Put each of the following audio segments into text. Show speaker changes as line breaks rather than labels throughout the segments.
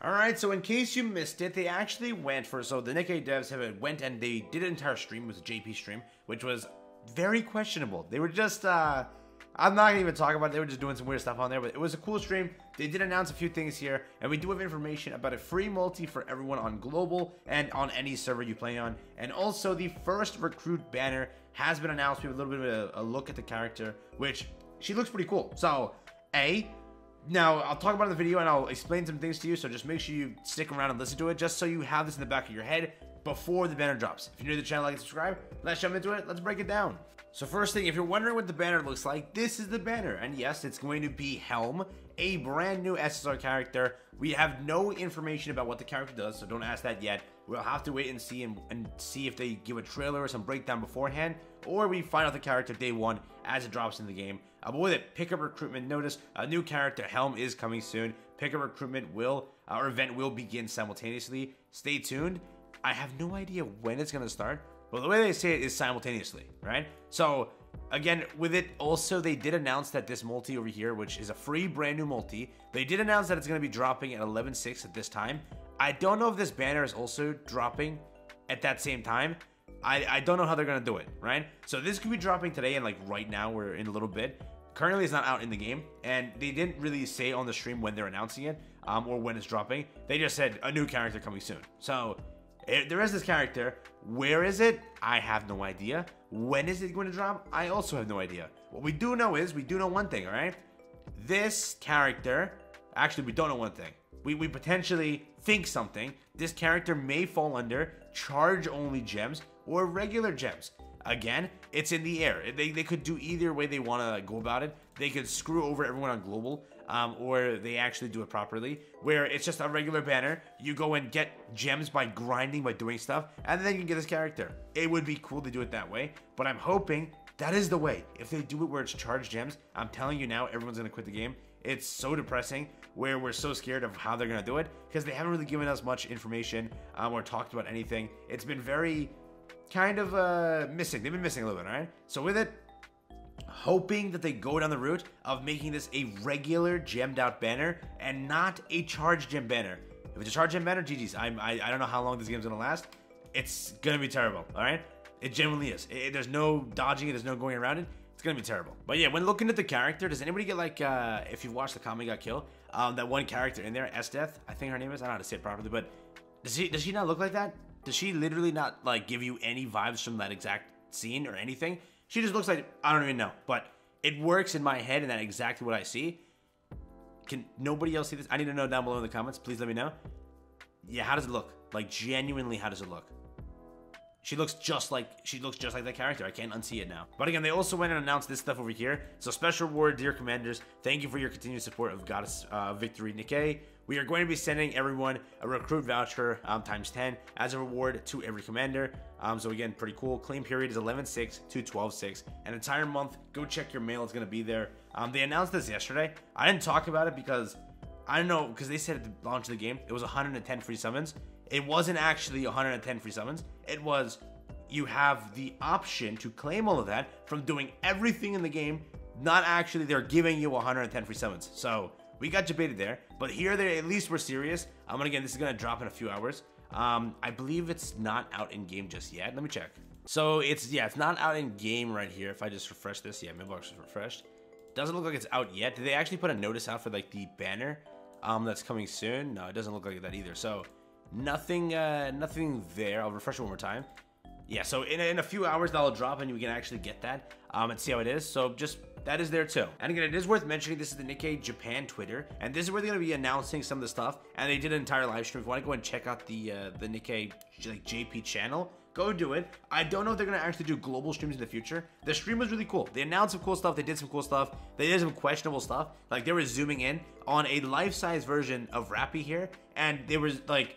Alright, so in case you missed it, they actually went for, so the Nikke devs went and they did an entire stream, it was a JP stream, which was very questionable. They were just, I'm not gonna even talk about it, they were just doing some weird stuff on there, but it was a cool stream. They did announce a few things here, and we do have information about a free multi for everyone on global and on any server you play on. And also the first recruit banner has been announced. We have a little bit of a look at the character, which she looks pretty cool. So, now, I'll talk about it in the video and I'll explain some things to you, so just make sure you stick around and listen to it, just so you have this in the back of your head before the banner drops. If you're new to the channel, like and subscribe. Let's jump into it. Let's break it down. So first thing, if you're wondering what the banner looks like, this is the banner. And yes, it's going to be Helm, a brand new SSR character. We have no information about what the character does, so don't ask that yet. We'll have to wait and see and see if they give a trailer or some breakdown beforehand, or we find out the character day one as it drops in the game. But with it, pickup recruitment notice, a new character Helm is coming soon. Pickup recruitment our event will begin simultaneously. Stay tuned. I have no idea when it's going to start, but the way they say it is simultaneously, right? So again, with it also, they did announce that this multi over here, which is a free brand new multi, they did announce that it's going to be dropping at 11/6 at this time. I don't know if this banner is also dropping at that same time. I don't know how they're going to do it, right? So this could be dropping today, and like right now we're in a little bit. Currently it's not out in the game, and they didn't really say on the stream when they're announcing it, or when it's dropping. They just said a new character coming soon. So there is this character. Where is it? I have no idea. When is it going to drop? I also have no idea. What we do know is, we do know one thing, all right? This character, actually we don't know one thing. We potentially think something. This character may fall under charge-only gems or regular gems. Again, it's in the air. They could do either way they want to go about it. They could screw over everyone on global, or they actually do it properly, where it's just a regular banner. You go and get gems by grinding, by doing stuff, and then you can get this character. It would be cool to do it that way, but I'm hoping that is the way. If they do it where it's charged gems, I'm telling you now, everyone's going to quit the game. It's so depressing, where we're so scared of how they're going to do it, because they haven't really given us much information or talked about anything. It's been very kind of missing. They've been missing a little bit, all right? So with it, hoping that they go down the route of making this a regular gemmed out banner and not a charge gem banner. If it's a charge gem banner, GG's. I don't know how long this game's gonna last. It's gonna be terrible, all right? It genuinely is. There's no dodging it. There's no going around it. It's gonna be terrible. But yeah, when looking at the character, does anybody get like, if you've watched the Kami Got Kill, that one character in there, S-Death, I think her name is. I don't know how to say it properly, but does she not look like that? Does she literally not like give you any vibes from that exact scene or anything? She just looks like, I don't even know, but it works in my head and that's exactly what I see. Can nobody else see this? I need to know down below in the comments. Please let me know. Yeah, how does it look? Like, genuinely, how does it look? She looks just like that character. I can't unsee it now. But again, they also went and announced this stuff over here. So special reward, dear commanders. Thank you for your continued support of Goddess Victory Nikke. We are going to be sending everyone a recruit voucher times 10 as a reward to every commander. So again, pretty cool. Claim period is 11/6 to 12/6. An entire month. Go check your mail. It's going to be there. They announced this yesterday. I didn't talk about it because I don't know, because they said at the launch of the game it was 110 free summons. It wasn't actually 110 free summons. It was, you have the option to claim all of that from doing everything in the game. Not actually, they're giving you 110 free summons. So we got debated there, but here they at least were serious. Again, this is gonna drop in a few hours. I believe it's not out in game just yet. Let me check. So it's not out in game right here. If I just refresh this, yeah, mailbox is refreshed. Doesn't look like it's out yet. Did they actually put a notice out for like the banner that's coming soon? No, it doesn't look like that either. So nothing there. I'll refresh it one more time. Yeah, so in a few hours that'll drop and you can actually get that and see how it is. So just that is there too. And again, it is worth mentioning this is the Nikke Japan Twitter, and this is where they're gonna be announcing some of the stuff. And they did an entire live stream. If you want to go and check out the Nikke like JP channel, go do it. I don't know if they're gonna actually do global streams in the future. The stream was really cool. They announced some cool stuff. They did some cool stuff. They did some questionable stuff. Like they were zooming in on a life-size version of Rappy here, and they were like,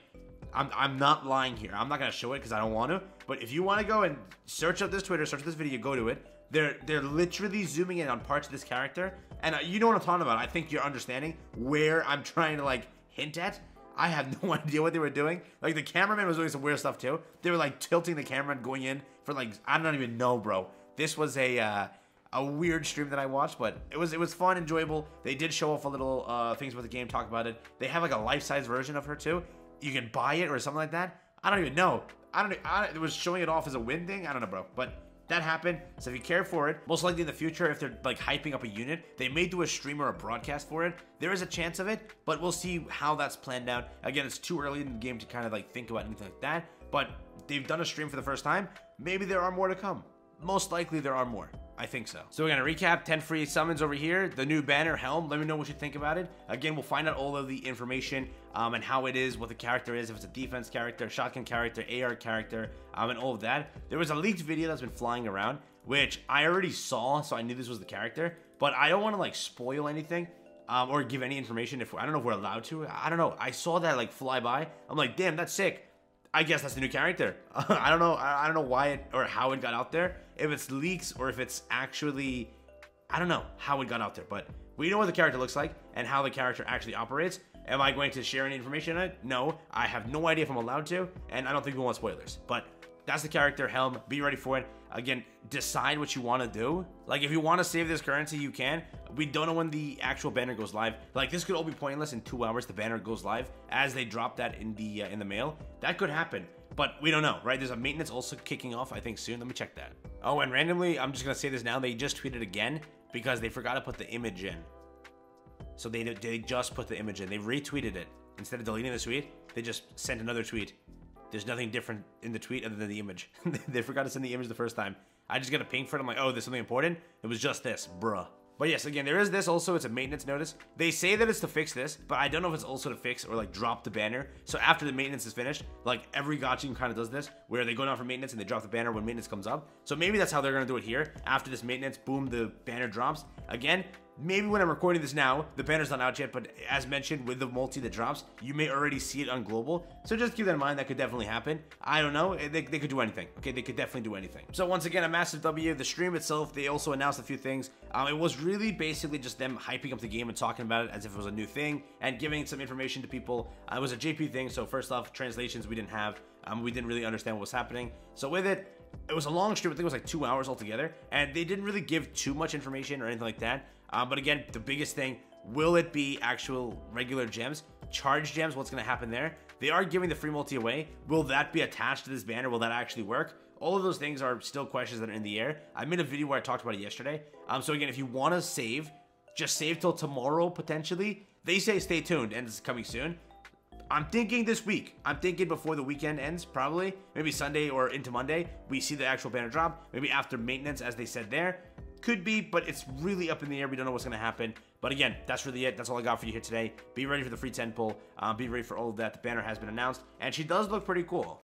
I'm not lying here. I'm not gonna show it because I don't want to. But if you want to go and search up this Twitter, search this video, go to it. They're literally zooming in on parts of this character, and you know what I'm talking about. I think you're understanding where I'm trying to like hint at. I have no idea what they were doing. Like the cameraman was doing some weird stuff too. They were like tilting the camera and going in for like, I don't even know, bro. This was a a weird stream that I watched, but it was fun, enjoyable. They did show off a little things about the game, talk about it. They have like a life-size version of her too. You can buy it or something like that. I don't even know. It was showing it off as a win thing. I don't know, bro. But that happened. So if you care for it, most likely in the future, if they're like hyping up a unit, they may do a stream or a broadcast for it. There is a chance of it, but we'll see how that's planned out. Again, it's too early in the game to kind of like think about anything like that. But they've done a stream for the first time. Maybe there are more to come. Most likely there are more. I think so. So we're going to recap 10 free summons over here. The new banner helm. Let me know what you think about it. Again, we'll find out all of the information and how it is, what the character is, if it's a defense character, shotgun character, AR character, and all of that. There was a leaked video that's been flying around, which I already saw, so I knew this was the character. But I don't want to like spoil anything or give any information. I don't know if we're allowed to. I don't know. I saw that like fly by. I'm like, damn, that's sick. I guess that's the new character. I don't know. I don't know why it or how it got out there. If it's leaks or if it's actually, I don't know how it got out there. But we know what the character looks like and how the character actually operates. Am I going to share any information on it? No. I have no idea if I'm allowed to, and I don't think we want spoilers. But that's the character helm. Be ready for it. Again, decide what you want to do. Like, if you want to save this currency, you can. We don't know when the actual banner goes live. Like, this could all be pointless in 2 hours. The banner goes live as they drop that in the mail. That could happen, but we don't know, right? There's a maintenance also kicking off, I think, soon. Let me check that. Oh, and randomly, I'm just going to say this now. They just tweeted again because they forgot to put the image in. So they just put the image in. They retweeted it. Instead of deleting the tweet, they just sent another tweet. There's nothing different in the tweet other than the image. They forgot to send the image the first time. I just got a ping for it. I'm like, oh, there's something important? It was just this, bruh. But yes, again, there is this also. It's a maintenance notice. They say that it's to fix this, but I don't know if it's also to fix or like drop the banner. So after the maintenance is finished, like every gacha game kind of does this, where they go down for maintenance and they drop the banner when maintenance comes up. So maybe that's how they're going to do it here. After this maintenance, boom, the banner drops. Again, maybe when I'm recording this now, the banner's not out yet, but as mentioned, with the multi that drops, you may already see it on global. So just keep that in mind. That could definitely happen. I don't know. They could do anything. Okay, they could definitely do anything. So once again, a massive W. The stream itself, they also announced a few things. It was really basically just them hyping up the game and talking about it as if it was a new thing and giving some information to people. It was a JP thing, so first off, translations we didn't have. We didn't really understand what was happening. So with it, it was a long stream. I think it was like 2 hours altogether, and they didn't really give too much information or anything like that. But again, the biggest thing, will it be actual regular gems? Charge gems, what's going to happen there? They are giving the free multi away. Will that be attached to this banner? Will that actually work? All of those things are still questions that are in the air. I made a video where I talked about it yesterday. So again, if you want to save, just save till tomorrow, potentially. They say stay tuned, and it's coming soon. I'm thinking this week. I'm thinking before the weekend ends, probably. Maybe Sunday or into Monday, we see the actual banner drop. Maybe after maintenance, as they said there. Could be, but it's really up in the air. We don't know what's going to happen. But again, that's really it. That's all I got for you here today. Be ready for the free 10 pull. Be ready for all of that. The banner has been announced, and she does look pretty cool.